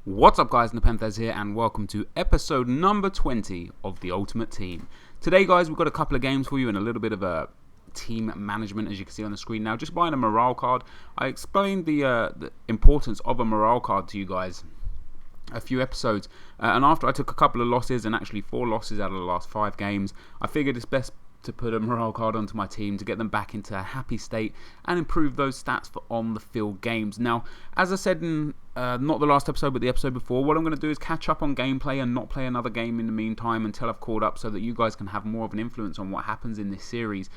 What's up guys, NepentheZ here and welcome to episode number 20 of the Ultimate Team. Today guys, we've got a couple of games for you and a little bit of a team management, as you can see on the screen now. Just buying a morale card. I explained the importance of a morale card to you guys a few episodes, and after I took a couple of losses, and actually 4 losses out of the last 5 games, I figured it's best to put a morale card onto my team to get them back into a happy state and improve those stats for on the field games. Now, as I said in not the last episode but the episode before, what I'm going to do is catch up on gameplay and not play another game in the meantime until I've caught up, so that you guys can have more of an influence on what happens in this series.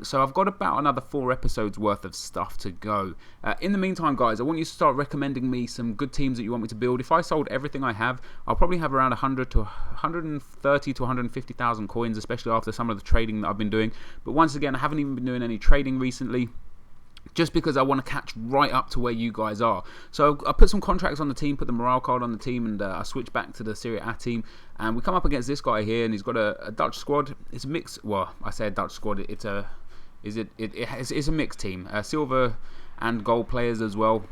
So I've got about another 4 episodes worth of stuff to go. In the meantime guys, I want you to start recommending me some good teams that you want me to build. If I sold everything I have, I'll probably have around 100 to 130 to 150,000 coins, especially after some of the trading that I've been doing. But once again, I haven't even been doing any trading recently, just because I want to catch right up to where you guys are. So I put some contracts on the team, put the morale card on the team, and I switched back to the Serie A team. And we come up against this guy here, and he's got a Dutch squad. It's a mix. Well, I say a Dutch squad. It's a mixed team. Silver and gold players as well.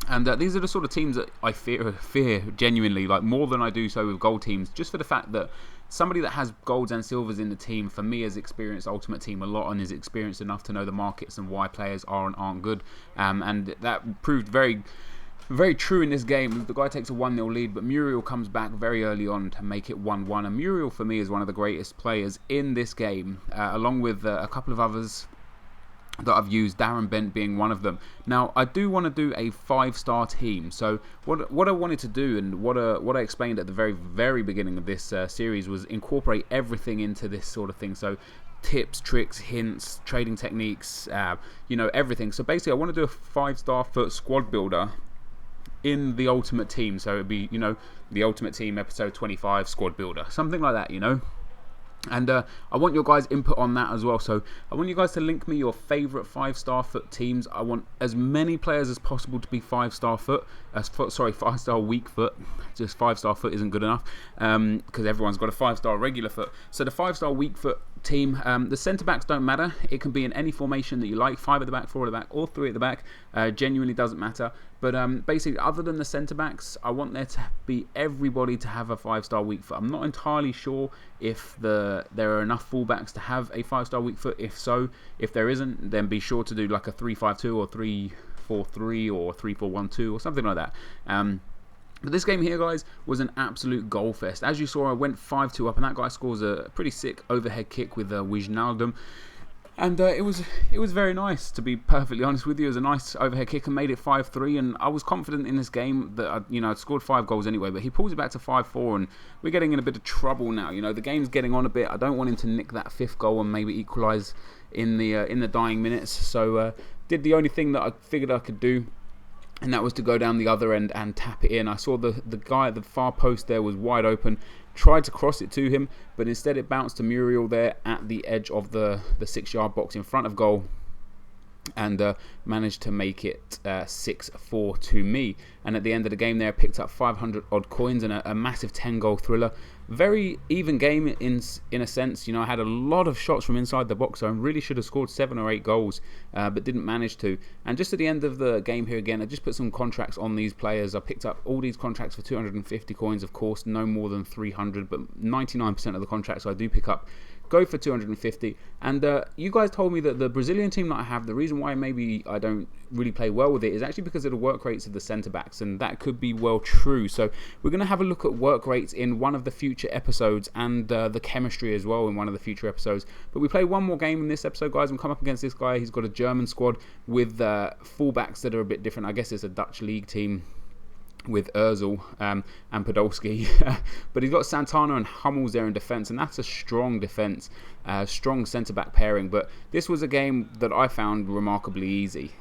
And these are the sort of teams that I fear genuinely, like more than I do so with gold teams, just for the fact that somebody that has golds and silvers in the team, for me, has experienced Ultimate Team a lot and is experienced enough to know the markets and why players are and aren't good. And that proved very, very true in this game. The guy takes a 1-0 lead, but Muriel comes back very early on to make it 1-1. And Muriel, for me, is one of the greatest players in this game, along with a couple of others that I've used, Darren Bent being one of them. Now, I do want to do a 5-star team. So what I wanted to do, and what I explained at the very, very beginning of this series, was incorporate everything into this sort of thing. So tips, tricks, hints, trading techniques, everything. So basically, I want to do a 5-star foot squad builder in the Ultimate Team. So it'd be, the Ultimate Team episode 25 squad builder, something like that, And I want your guys' input on that as well. So I want you guys to link me your favourite 5-star foot teams. I want as many players as possible to be 5-star foot. 5-star weak foot. Just 5-star foot isn't good enough, because everyone's got a 5-star regular foot. So the 5-star weak foot team, the centre backs don't matter. It can be in any formation that you like, 5 at the back, 4 at the back, or 3 at the back. Genuinely doesn't matter. But basically, other than the centre backs, I want there to be everybody to have a 5-star weak foot. I'm not entirely sure if there are enough fullbacks to have a 5-star weak foot. If so, if there isn't, then be sure to do like a 3-5-2 or 3-4-3 or 3-4-1-2 or something like that. But this game here, guys, was an absolute goal fest. As you saw, I went 5-2 up, and that guy scores a pretty sick overhead kick with Wijnaldum. And it was very nice, to be perfectly honest with you. It was a nice overhead kick and made it 5-3. And I was confident in this game that I'd scored 5 goals anyway. But he pulls it back to 5-4, and we're getting in a bit of trouble now. The game's getting on a bit. I don't want him to nick that 5th goal and maybe equalise in the dying minutes. So did the only thing that I figured I could do, and that was to go down the other end and tap it in. I saw the guy at the far post there was wide open. Tried to cross it to him, but instead it bounced to Muriel there at the edge of the 6-yard box in front of goal, and managed to make it 6-4 to me. And at the end of the game there, I picked up 500 odd coins and a massive 10-goal thriller. Very even game in a sense. I had a lot of shots from inside the box, so I really should have scored 7 or 8 goals, but didn't manage to. And just at the end of the game here again, I just put some contracts on these players. I picked up all these contracts for 250 coins, of course, no more than 300, but 99% of the contracts I do pick up go for 250. And you guys told me that the Brazilian team that I have, the reason why maybe I don't really play well with it is actually because of the work rates of the centre backs, and that could be well true. So we're going to have a look at work rates in one of the future episodes, and the chemistry as well in one of the future episodes. But we play one more game in this episode, guys, and come up against this guy. He's got a German squad with fullbacks that are a bit different. I guess it's a Dutch league team with Ozil and Podolski, but he's got Santana and Hummels there in defence, and that's a strong defence, strong centre-back pairing. But this was a game that I found remarkably easy.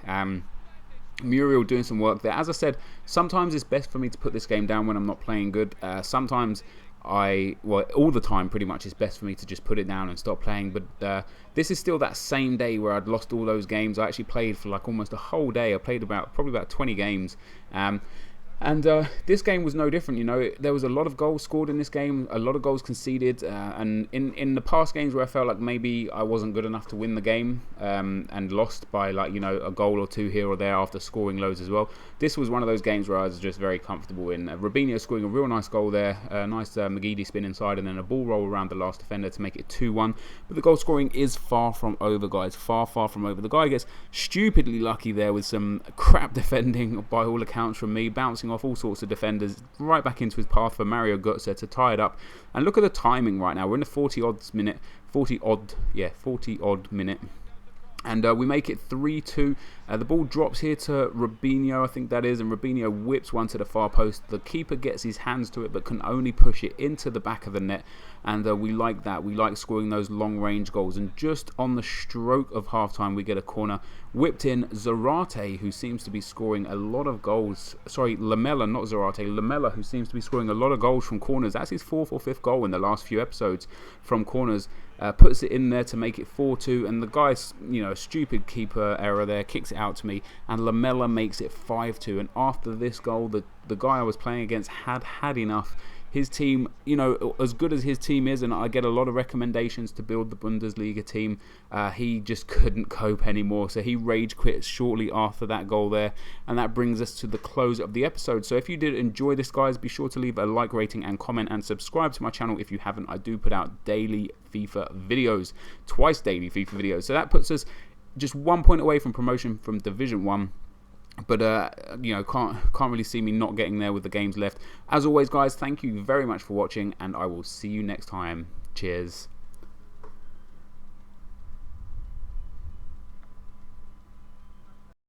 Muriel doing some work there. As I said, sometimes it's best for me to put this game down when I'm not playing good. Sometimes all the time pretty much it's best for me to just put it down and stop playing. But this is still that same day where I'd lost all those games. I actually played for like almost a whole day. I played probably about 20 games. And this game was no different. You know, there was a lot of goals scored in this game, a lot of goals conceded, and in the past games where I felt like maybe I wasn't good enough to win the game, and lost by, like, you know, a goal or two here or there after scoring loads as well, this was one of those games where I was just very comfortable in. Robinho scoring a real nice goal there, a nice McGeady spin inside, and then a ball roll around the last defender to make it 2-1. But the goal scoring is far from over, guys. Far from over. The guy gets stupidly lucky there with some crap defending by all accounts from me, bouncing off all sorts of defenders right back into his path for Mario Götze to tie it up. And look at the timing right now. We're in the 40 odd minute, and we make it 3-2. The ball drops here to Robinho, I think that is, and Robinho whips one to the far post. The keeper gets his hands to it but can only push it into the back of the net, and we like that. We like scoring those long range goals, and just on the stroke of half-time we get a corner whipped in. Zarate, who seems to be scoring a lot of goals, sorry, Lamela, not Zarate, Lamela, who seems to be scoring a lot of goals from corners. That's his 4th or 5th goal in the last few episodes from corners. Puts it in there to make it 4-2, and the guy's, you know, stupid keeper error there, kicks it out to me, and Lamela makes it 5-2. And after this goal, the guy I was playing against had enough. His team, you know, as good as his team is, and I get a lot of recommendations to build the Bundesliga team, he just couldn't cope anymore. So he rage quit shortly after that goal there, and that brings us to the close of the episode. So if you did enjoy this, guys, be sure to leave a like, rating and comment, and subscribe to my channel if you haven't. I do put out daily FIFA videos, twice daily FIFA videos. So that puts us just 1 point away from promotion from Division 1. But, you know, can't really see me not getting there with the games left. As always, guys, thank you very much for watching, and I will see you next time. Cheers.